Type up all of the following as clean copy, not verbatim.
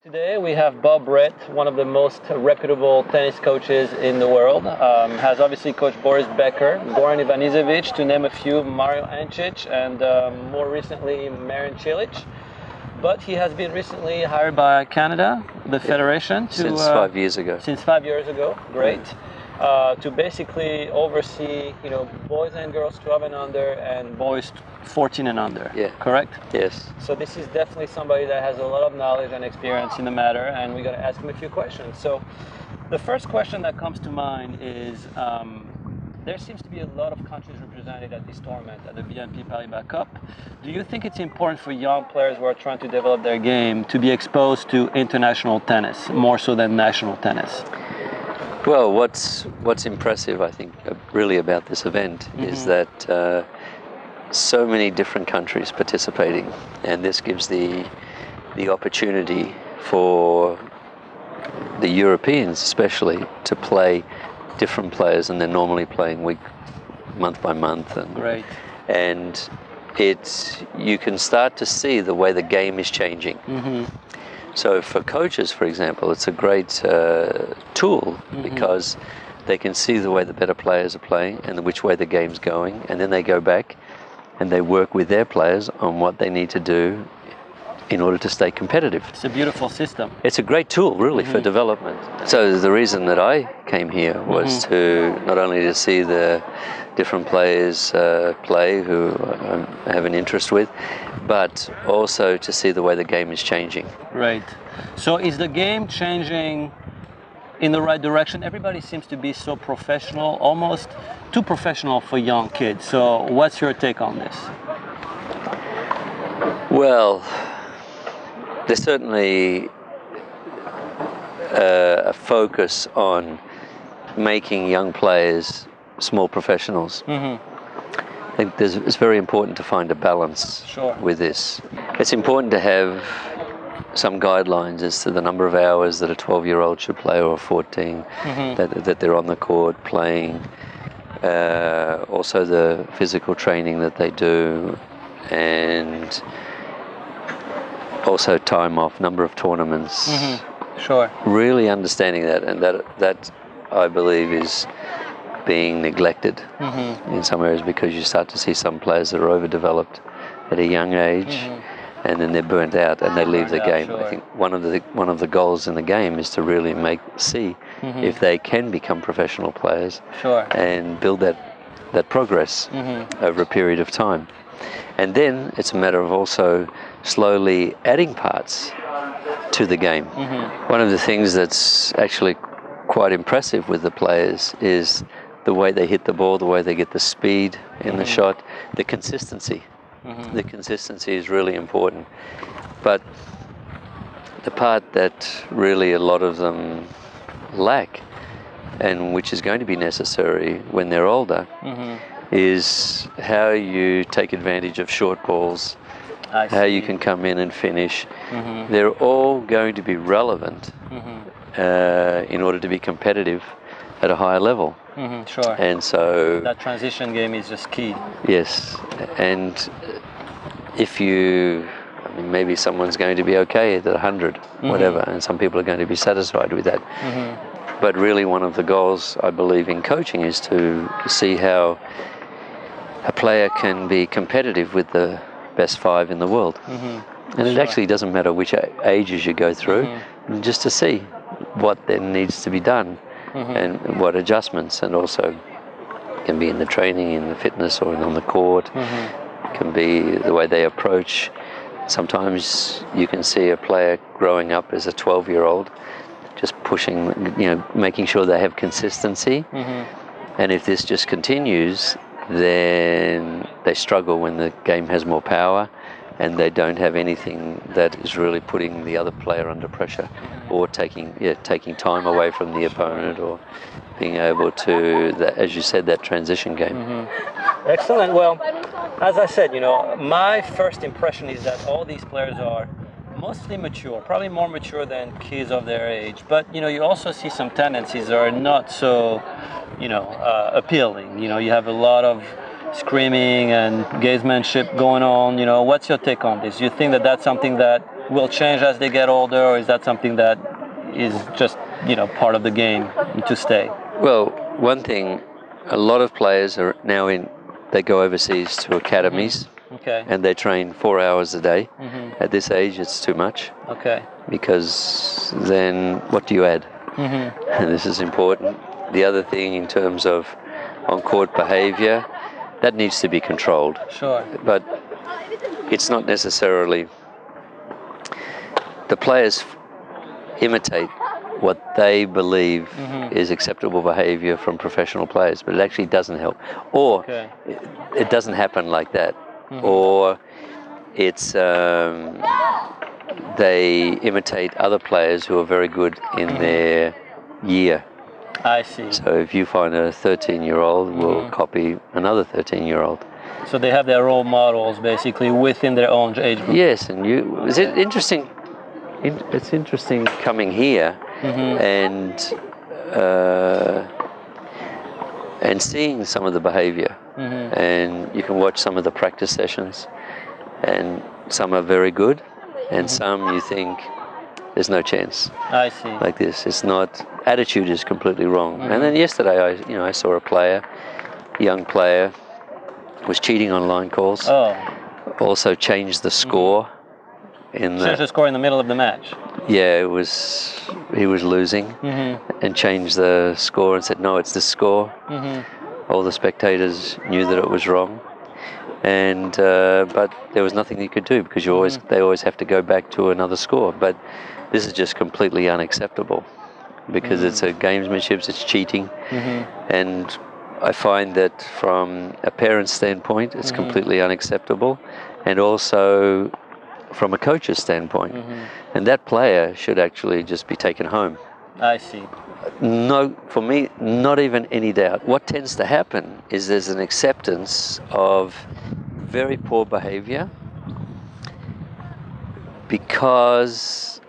Today we have Bob Brett, one of the most reputable tennis coaches in the world. Has obviously coached Boris Becker, Goran Ivanisevic, to name a few, Mario Ancic, and more recently Marin Cilic. But he has been recently hired by Canada, the federation, since 5 years ago. Since 5 years ago, great. To basically oversee, boys and girls 12 and under and boys 14 and under. Yeah. Correct? Yes. So this is definitely somebody that has a lot of knowledge and experience in the matter, and we're going to ask him a few questions. So the first question that comes to mind is, there seems to be a lot of countries represented at this tournament, at the BNP Paribas Cup. Do you think it's important for young players who are trying to develop their game to be exposed to international tennis, more so than national tennis? Well, what's impressive, I think, really about this event is that so many different countries participating, and this gives the opportunity for the Europeans especially to play different players than they're normally playing month by month. Great. And you can start to see the way the game is changing. So for coaches, for example, it's a great tool because they can see the way the better players are playing and which way the game's going, and then they go back and they work with their players on what they need to do in order to stay competitive. It's a beautiful system. It's a great tool, really, for development. So the reason that I came here was to not only to see the different players play who I have an interest with, but also to see the way the game is changing. Right. So is the game changing in the right direction? Everybody seems to be so professional, almost too professional for young kids. So what's your take on this? Well, there's certainly a focus on making young players small professionals. I think it's very important to find a balance with this. It's important to have some guidelines as to the number of hours that a 12-year-old should play, or a 14, that they're on the court playing. Also the physical training that they do, and also time off, number of tournaments. Really understanding that, and that I believe is being neglected in some areas, because you start to see some players that are overdeveloped at a young age, and then they're burnt out and they leave the game. I think one of the goals in the game is to really see if they can become professional players and build that progress over a period of time. And then it's a matter of also slowly adding parts to the game. One of the things that's actually quite impressive with the players is the way they hit the ball, the way they get the speed in the shot, the consistency. The consistency is really important. But the part that really a lot of them lack, and which is going to be necessary when they're older, is how you take advantage of short balls, how you can come in and finish. They're all going to be relevant in order to be competitive at a higher level. And so that transition game is just key. Yes, and if maybe someone's going to be okay at 100, whatever, and some people are going to be satisfied with that. But really one of the goals, I believe, in coaching is to see how a player can be competitive with the best 5 in the world. And it actually doesn't matter which ages you go through, just to see what then needs to be done and what adjustments, and also can be in the training, in the fitness, or on the court. Can be the way they approach. Sometimes you can see a player growing up as a 12-year-old just pushing, making sure they have consistency. And if this just continues, then they struggle when the game has more power and they don't have anything that is really putting the other player under pressure, or taking time away from the opponent, or being able to, as you said, that transition game. Excellent. Well, as I said, my first impression is that all these players are mostly mature, probably more mature than kids of their age. But you also see some tendencies that are not so, appealing. You have a lot of screaming and gamesmanship going on. What's your take on this? Do you think that that's something that will change as they get older, or is that something that is just, part of the game to stay? Well, one thing, a lot of players are now they go overseas to academies. Okay. And they train 4 hours a day. At this age, it's too much. Okay. Because then what do you add? And this is important. The other thing in terms of on-court behavior, that needs to be controlled. Sure. But it's not necessarily... The players imitate what they believe is acceptable behavior from professional players, but it actually doesn't help. Or it doesn't happen like that. Or it's they imitate other players who are very good in their year. I see. So if you find a 13-year-old will copy another 13-year-old. So they have their role models basically within their own age group. Yes, and is it interesting? It's interesting coming here and seeing some of the behavior. And you can watch some of the practice sessions, and some are very good, and some you think there's no chance. I see. Like this, it's not. Attitude is completely wrong. And then yesterday, I saw a young player, was cheating on line calls. Oh. Also changed the score. Changed the score in the middle of the match. Yeah, he was losing, and changed the score and said, "No, it's this score." All the spectators knew that it was wrong, and but there was nothing you could do because they always have to go back to another score. But this is just completely unacceptable because it's a gamesmanship, it's cheating, and I find that from a parent's standpoint, it's completely unacceptable, and also from a coach's standpoint, and that player should actually just be taken home. I see. No, for me, not even any doubt. What tends to happen is there's an acceptance of very poor behavior because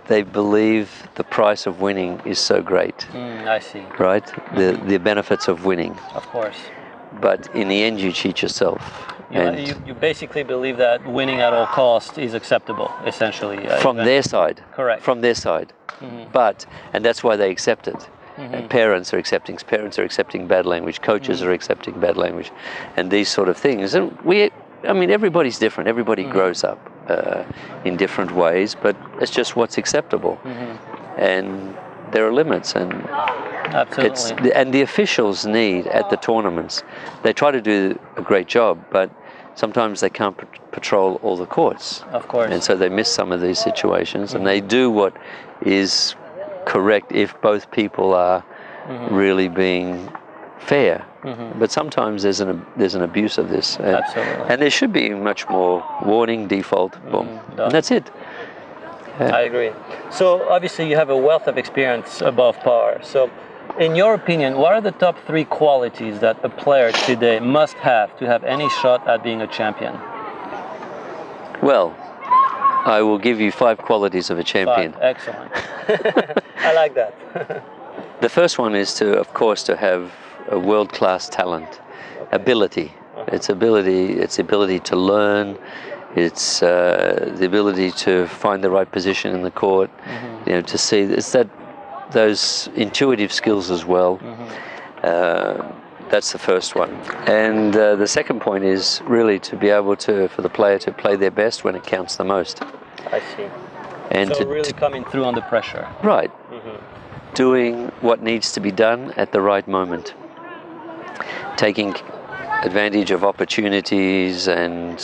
they believe the price of winning is so great. I see. Right? The benefits of winning. Of course. But in the end, you cheat yourself. You basically believe that winning at all costs is acceptable, essentially. From their side. Correct. From their side. And that's why they accept it. And parents are accepting bad language, coaches are accepting bad language, and these sort of things. And everybody's different. Everybody grows up in different ways, but it's just what's acceptable. And there are limits, and absolutely. And the officials need at the tournaments. They try to do a great job, but sometimes they can't patrol all the courts. Of course. And so they miss some of these situations, and they do what is correct if both people are really being fair. But sometimes there's an abuse of this. Absolutely. And there should be much more warning, default, boom. And that's it. I agree. So obviously you have a wealth of experience above par. So in your opinion, what are the top 3 qualities that a player today must have to have any shot at being a champion? Well, I will give you 5 qualities of a champion. 5. Excellent. I like that. The first one is of course, to have a world-class talent, ability. It's ability to learn. It's the ability to find the right position in the court. To see those intuitive skills as well. That's the first one. And the second point is really to be able for the player to play their best when it counts the most. I see. And so really coming through under pressure. Right. Doing what needs to be done at the right moment. Taking advantage of opportunities and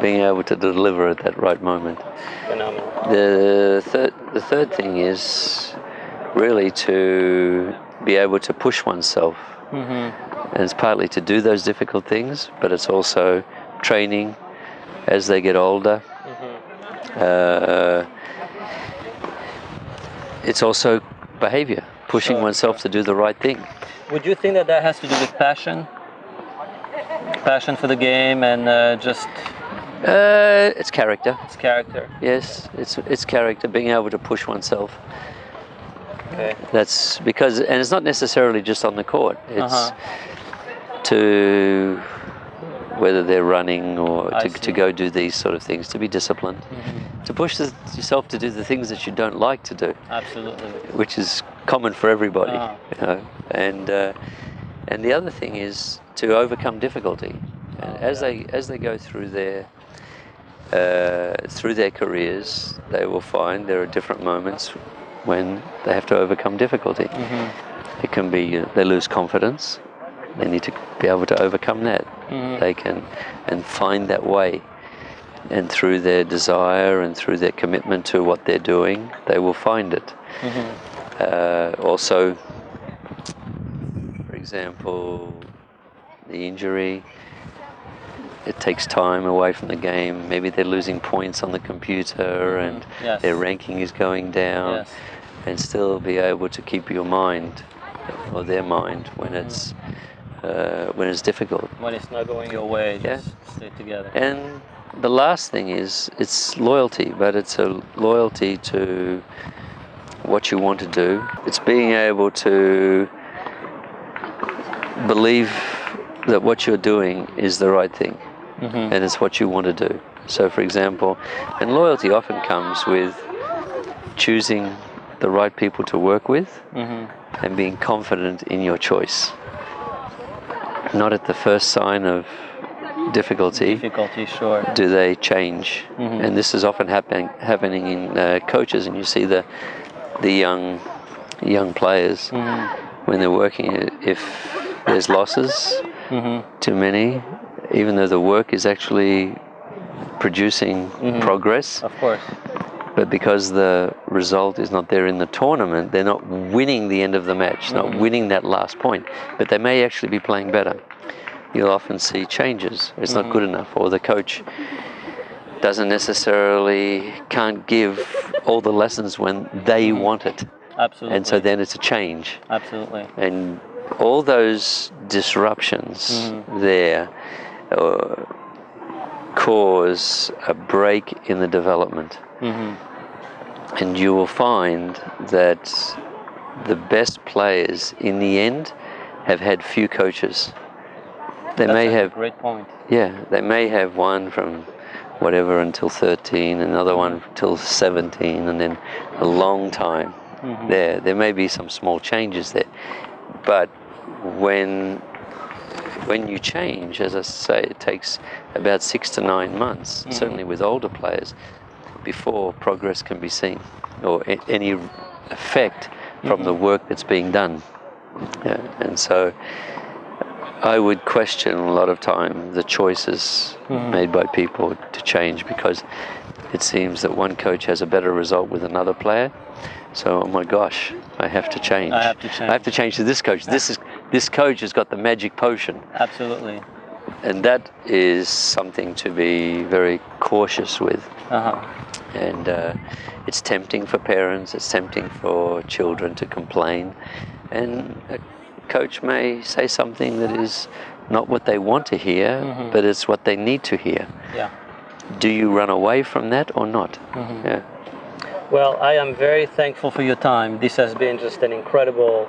being able to deliver at that right moment. Phenomenal. The third thing is really to be able to push oneself. And it's partly to do those difficult things, but it's also training as they get older. It's also behavior, pushing oneself to do the right thing. Would you think that has to do with passion? Passion for the game and just... It's character. It's character. Yes, it's character, being able to push oneself. Okay. That's because, and it's not necessarily just on the court. It's to whether they're running or to go do these sort of things, to be disciplined, to push yourself to do the things that you don't like to do. Absolutely. Which is common for everybody, you know. And the other thing is to overcome difficulty. And as they go through their careers, they will find there are different moments when they have to overcome difficulty. It can be they lose confidence. They need to be able to overcome that. They can and find that way. And through their desire and through their commitment to what they're doing, they will find it. Also, for example, the injury, it takes time away from the game. Maybe they're losing points on the computer and their ranking is going down, and still be able to keep your mind or their mind when it's difficult. When it's not going your way, just stay together. And the last thing is, it's loyalty, but it's a loyalty to what you want to do. It's being able to believe that what you're doing is the right thing, and it's what you want to do. So, for example, and loyalty often comes with choosing the right people to work with and being confident in your choice. Not at the first sign of difficulty, sure, do they change. And this is often happening in coaches, and you see the young players when they're working. If there's losses, too many, even though the work is actually producing progress, of course, but because the result is not there in the tournament, they're not winning the end of the match, not winning that last point, but they may actually be playing better. You'll often see changes. It's not good enough, or the coach can't give all the lessons when they want it. Absolutely. And so then it's a change. Absolutely. And all those disruptions there cause a break in the development. And you will find that the best players in the end have had few coaches. They may have a great point. Yeah, they may have one from whatever until 13, another one till 17, and then a long time there. There may be some small changes there, but when you change, as I say, it takes about 6 to 9 months, certainly with older players, before progress can be seen or any effect from the work that's being done. And so I would question a lot of time the choices made by people to change, because it seems that one coach has a better result with another player. So, oh my gosh, I have to change. I have to change to this coach. This coach has got the magic potion. Absolutely. And that is something to be very cautious with. And it's tempting for parents, it's tempting for children to complain. And a coach may say something that is not what they want to hear, but it's what they need to hear. Do you run away from that or not? Well, I am very thankful for your time. This has been just an incredible,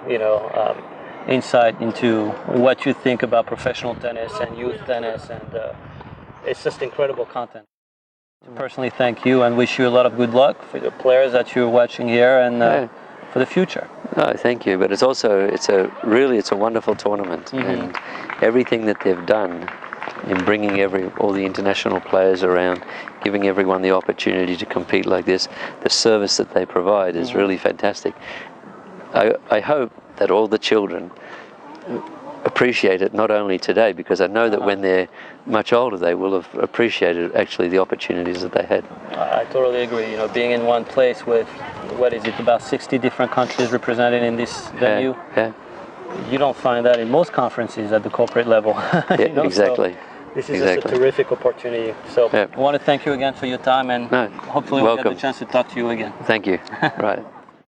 insight into what you think about professional tennis and youth tennis, and it's just incredible content. To personally thank you and wish you a lot of good luck for the players that you're watching here and for the future. No, thank you. But it's a wonderful tournament, and everything that they've done in bringing all the international players around, giving everyone the opportunity to compete like this, the service that they provide is really fantastic. I hope that all the children appreciate it, not only today, because I know that when they're much older they will have appreciated actually the opportunities that they had. I totally agree. Being in one place with, about 60 different countries represented in this venue. You don't find that in most conferences at the corporate level. Exactly. So this is just a terrific opportunity. So I want to thank you again for your time, and hopefully we'll get the chance to talk to you again. Thank you. Right.